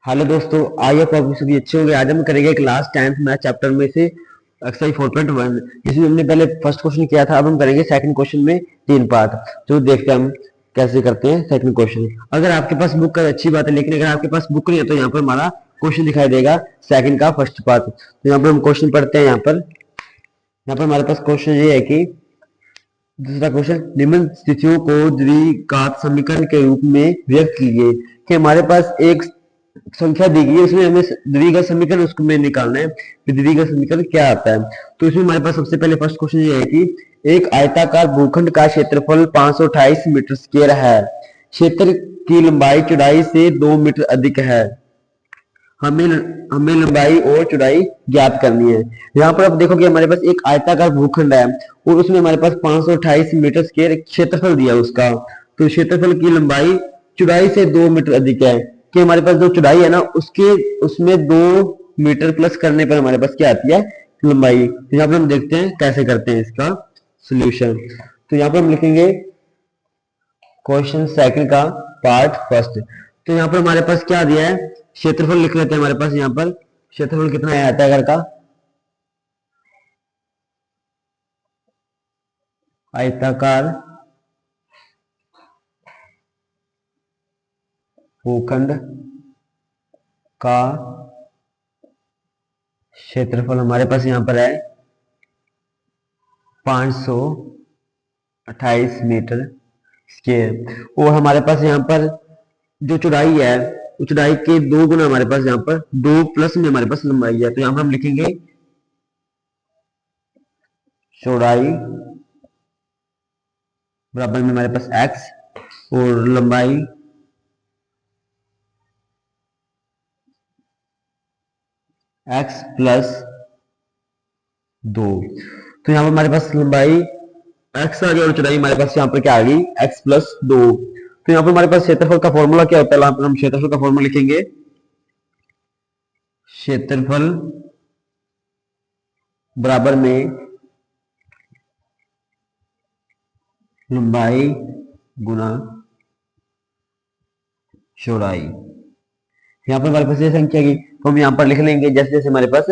Hello दोस्तों, I hope आप सभी अच्छे होंगे। आज हम करेंगे क्लास 10th मैथ चैप्टर में से एक्सरसाइज 4.1, जिसमें हमने पहले फर्स्ट क्वेश्चन किया था। अब हम करेंगे सेकंड क्वेश्चन में 3 पार्ट। तो देखते हैं हम कैसे करते हैं सेकंड क्वेश्चन। अगर आपके पास बुक है अच्छी बात है, लेकिन अगर आपके पास बुक नहीं है तो यहाँ पर हमारा क्वेश्चन दिखाई देगा सेकंड का फर्स्ट पार्ट। तो यहाँ पर हम क्वेश्चन पढ़ते हैं। यहाँ पर हमारे पास क्वेश्चन ये है कि दूसरा क्वेश्चन, निम्न स्थितियों को द्विघात समीकरण के रूप में व्यक्त कीजिए। कि हमारे पास एक संख्या दी गई है, उसमें हमें द्विघात समीकरण उसको में निकालना है कि द्विघात समीकरण क्या आता है। तो इसमें हमारे पास सबसे पहले फर्स्ट क्वेश्चन ये है कि एक आयताकार भूखंड का क्षेत्रफल 528 मीटर स्क्वायर है। क्षेत्र की लंबाई चौड़ाई से 2 मीटर अधिक है। हमें हमें लंबाई और चौड़ाई ज्ञात करनी है। यहाँ पर आप देखोगे हमारे पास एक आयताकार भूखंड है और उसमें हमारे पास 528 मीटर स्क्वायर क्षेत्रफल दिया उसका। तो क्षेत्रफल की लंबाई चौड़ाई से 2 मीटर अधिक है। कि हमारे पास जो चौड़ाई है ना उसके उसमें 2 मीटर प्लस करने पर हमारे पास क्या आती है, लंबाई। तो यहाँ पर हम देखते हैं कैसे करते हैं इसका सोल्यूशन। तो यहाँ पर हम लिखेंगे क्वेश्चन सेकंड का पार्ट फर्स्ट। तो यहाँ पर हमारे पास क्या दिया है, क्षेत्रफल लिख लेते हैं। हमारे पास यहाँ पर क्षेत्रफल कितना है आयताकार का, आयताकार भूखंड का क्षेत्रफल हमारे पास यहाँ पर है 528 मीटर स्क्वायर। और हमारे पास यहाँ पर जो चौड़ाई है, चौड़ाई के 2 गुना हमारे पास यहाँ पर 2 प्लस में हमारे पास लंबाई है। तो यहाँ पर हम लिखेंगे चौड़ाई बराबर में हमारे पास x और लंबाई x प्लस 2। तो यहाँ पर हमारे पास लंबाई x आ गई और चौड़ाई हमारे पास यहाँ पर क्या आ गई, x प्लस 2। तो यहाँ पर हमारे पास क्षेत्रफल का फॉर्मूला क्या होता है, यहाँ पर हम क्षेत्रफल का फॉर्मूला लिखेंगे। क्षेत्रफल बराबर में लंबाई गुना चौड़ाई। यहाँ पर हमारे पास ये संख्या की तो हम यहाँ पर लिख लेंगे जैसे जैसे हमारे पास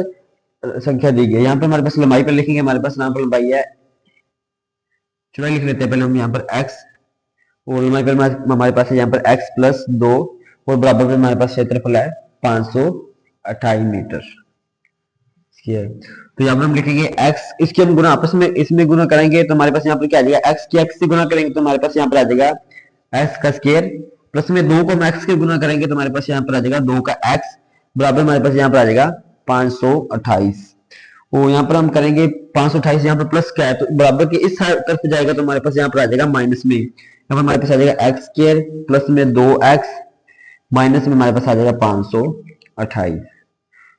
संख्या दी गई। यहाँ पर हमारे पास लंबाई पर लिखेंगे, हमारे पास यहाँ पर लंबाई है, चौड़ाई लिख लेते हैं पहले हम यहाँ पर x और लंबाई पर हमारे पास है यहाँ पर x प्लस 2 और बराबर में हमारे पास क्षेत्रफल है 528 मीटर। तो यहाँ पर हम लिखेंगे x, इसके हम गुना आपस में इसमें गुना करेंगे तो हमारे पास यहाँ पर क्या आ जाएगा, x की x से गुना करेंगे तो हमारे पास यहाँ पर आ जाएगा x का स्क्वायर प्लस में 2 को हम x के गुना करेंगे तो हमारे पास यहाँ पर आ जाएगा 2 का x बराबर हमारे पास यहाँ पर आ जाएगा 528। और यहाँ पर हम करेंगे 528, यहाँ पर प्लस क्या है तो बराबर के इस तरफ जाएगा तो हमारे पास यहाँ पर आ जाएगा माइनस में। यहाँ पर हमारे पास आ जाएगा एक्स स्क्वायर प्लस में 2x माइनस में हमारे पास आ जाएगा 528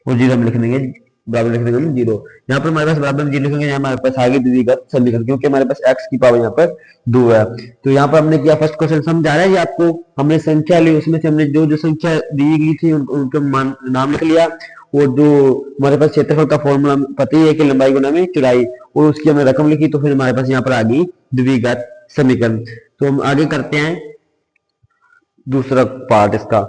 और जीरो हम लिख देंगे, बराबर लिख देंगे हम जीरो। यहाँ पर हमारे पास बराबर में जीरो लिखेंगे, यहाँ हमारे पास आगे द्विघात समीकरण क्योंकि हमारे पास x की पावर यहाँ पर 2 है। तो यहाँ पर हमने किया फर्स्ट क्वेश्चन समझ आ रहा है आपको, हमने संख्या ली उसमें से हमने जो जो संख्या दी गई थी उनका नाम लिख लिया और जो हमारे पास क्षेत्रफल का फॉर्मूला पता ही है कि लंबाई गुना में चौड़ाई, और उसकी हमने रकम लिखी तो फिर हमारे पास यहाँ पर आ गई द्विघात समीकरण। तो हम आगे करते हैं दूसरा पार्ट इसका।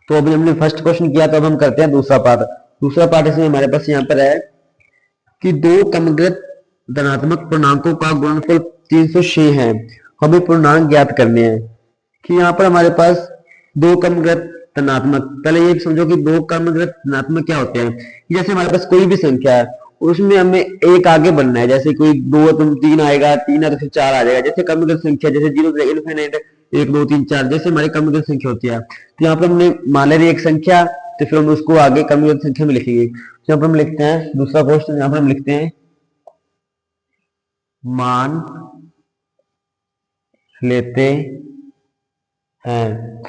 तो अभी हमने फर्स्ट क्वेश्चन किया तो अब हम करते हैं दूसरा पार्ट। दूसरा पार्ट इसमें हमारे पास यहाँ पर है कि दो क्रमगत धनात्मक पूर्णांकों का गुणनफल 306 है। हमें पूर्णांक ज्ञात करने हैं। कि यहाँ पर हमारे पास दो क्रमगत धनात्मक, पहले ये समझो कि दो क्रमगत धनात्मक क्या होते हैं। जैसे हमारे पास कोई भी संख्या है उसमें हमें एक आगे बनना है, जैसे कोई 2 तुम 3 आएगा, 3 है तो फिर 4 आ जाएगा। जैसे क्रमगत संख्या जैसे 0 से इनफिनिट 1 2 3 4 जैसे हमारी क्रमगत संख्या होती है। तो यहाँ पर हमने मान ले एक संख्या तो फिर हम उसको आगे क्रमगत संख्या में लिखेंगे। तो यहाँ पर हम लिखते हैं दूसरा क्वेश्चन, यहाँ पर हम लिखते हैं मान लेते हैं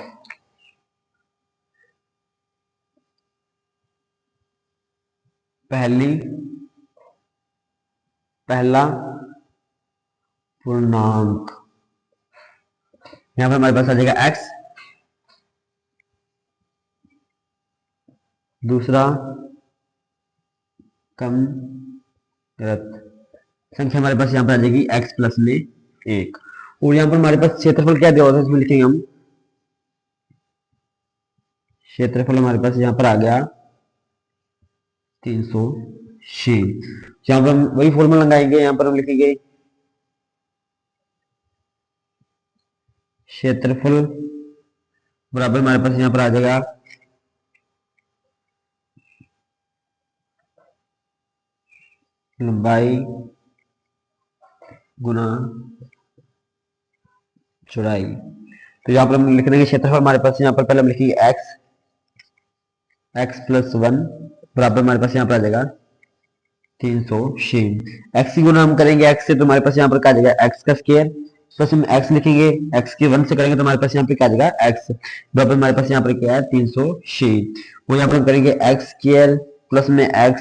पहला पूर्णांक, यहां पर हमारे पास आ जाएगा x, दूसरा क्रमगत संख्या हमारे पास यहां पर आ जाएगी x प्लस में 1 और यहाँ पर हमारे पास क्षेत्रफल क्या दिया होता है, इसमें लिखेंगे हम क्षेत्रफल हमारे पास यहाँ पर आ गया 306। यहाँ पर हम वही फॉर्मूला लगाएंगे, यहाँ पर हम लिखेंगे क्षेत्रफल बराबर हमारे पास यहाँ पर आ जाएगा लंबाई गुना चौड़ाई। तो यहाँ पर हम लिख देंगे क्षेत्रफल हमारे पास यहाँ पर पहले हम लिखेंगे x प्लस 1 बराबर हमारे पास यहाँ पर आ जाएगा 306। x की गुना हम करेंगे x से, तो हमारे पास यहाँ पर क्या आ जाएगा x का स्क्वायर, प्लस हम x लिखेंगे, x के 1 से करेंगे तो हमारे पास यहाँ पे क्या आ जाएगा x बराबर हमारे पास यहाँ पर क्या है 306। वो यहाँ पर हम करेंगे x स्क्वायर प्लस में x,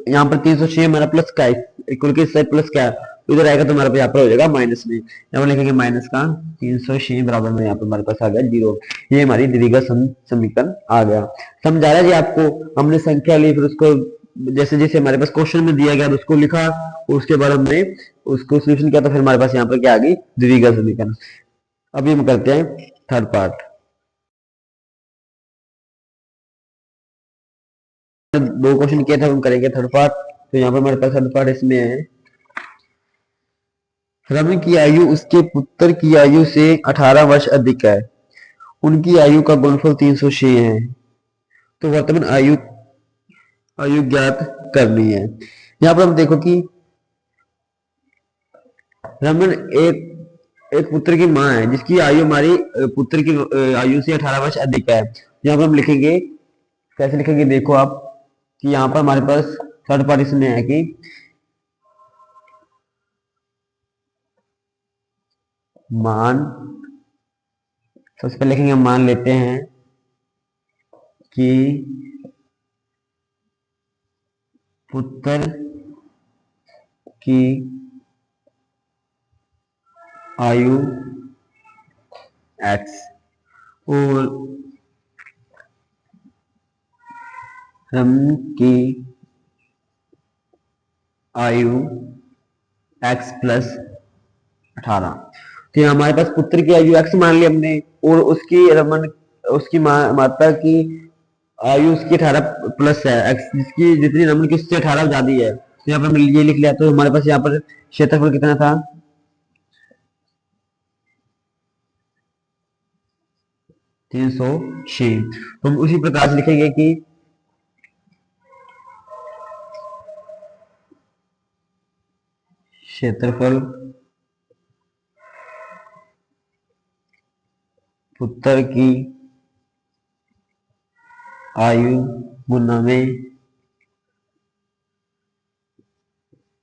यहाँ पर 306 हमारा प्लस का इक्वल के साथ प्लस क्या इधर आएगा तो हमारे पास यहाँ पर हो जाएगा माइनस में, यहाँ पर लिखेंगे माइनस का 306 बराबर में यहाँ पर हमारे पास आ गया 0। ये हमारी द्विघात समीकरण आ गया। समझा रहा जी आपको, हमने संख्या ली, फिर उसको जैसे जैसे हमारे पास क्वेश्चन में दिया गया तो उसको लिखा, और उसके बाद हमने उसको सोल्यूशन किया, तो फिर हमारे पास यहाँ पर क्या आ गई द्विघात समीकरण। अभी हम करते हैं थर्ड पार्ट। दो क्वेश्चन किए थे, हम करेंगे थर्ड पार्ट। तो यहाँ पर हमारे पास थर्ड पार्ट इसमें है, रमन की आयु उसके पुत्र की आयु से 18 वर्ष अधिक है, उनकी आयु का गुणनफल 306 है, तो वर्तमान आयु आयु ज्ञात करनी है। यहाँ पर हम देखो कि रमन एक पुत्र की माँ है जिसकी आयु हमारी पुत्र की आयु से 18 वर्ष अधिक है। यहाँ पर हम लिखेंगे, कैसे लिखेंगे देखो आप, कि यहाँ पर हमारे पास थर्ड पार्ट इसमें है कि मान, सबसे पहले लिखेंगे मान लेते हैं कि पुत्र की आयु x और रमन की आयु x प्लस 18। तो यहाँ हमारे पास पुत्र की आयु x मान ली हमने, और उसकी रमन उसकी माता की आयु उसकी 18 प्लस है x, जिसकी जितनी रमन की उससे 18 ज्यादा है। तो यहाँ पर हमने ये लिख लिया, तो हमारे पास यहाँ पर क्षेत्रफल कितना था 306। तो हम उसी प्रकार से लिखेंगे कि क्षेत्रफल पुत्र की आयु गुना में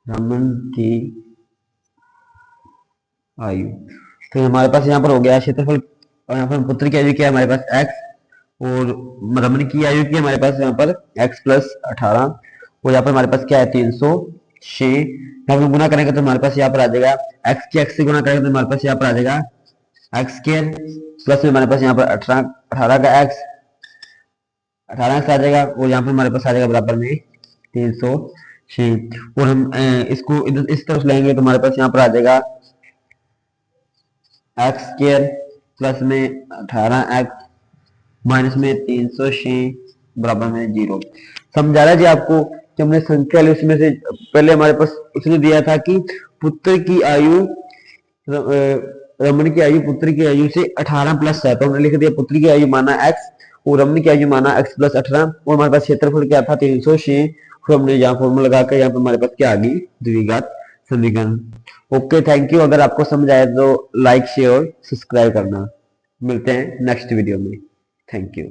रमन की आयु। तो हमारे पास यहाँ पर हो गया क्षेत्रफल, और यहाँ पर पुत्र की आयु क्या है हमारे पास x, और रमन की आयु की हमारे पास यहाँ पर x प्लस 18, और यहाँ पर हमारे पास क्या है 306। यहाँ पर गुना करेंगे तो हमारे पास यहाँ पर आ जाएगा x की x से गुना करेंगे तो हमारे पास यहाँ पर आ जाएगा x स्क्वायर, प्लस में हमारे पास यहाँ पर 18 का x 18 आ जाएगा, और यहाँ पर हमारे पास आ जाएगा बराबर में 306। और हम इसको इस तरफ लेंगे तो हमारे पास यहाँ पर आ जाएगा x स्क्वायर प्लस में 18x माइनस में 306 बराबर में 0। समझा रहा जी आपको कि हमने संख्या ली, उसमें से पहले हमारे पास उसने दिया था कि पुत्र की आयु रमन की आयु पुत्र की आयु से 18 प्लस है, तो हमने लिख दिया पुत्र की आयु माना x और रमन की आयु माना x प्लस 18, और हमारे पास क्षेत्रफल क्या था 306। फिर हमने यहाँ फॉर्मूला लगाकर यहाँ पे हमारे पास क्या आ गई द्विघात समीकरण। Okay, thank you. अगर आपको समझ आए तो लाइक शेयर और सब्सक्राइब करना। मिलते हैं नेक्स्ट वीडियो में। Thank you.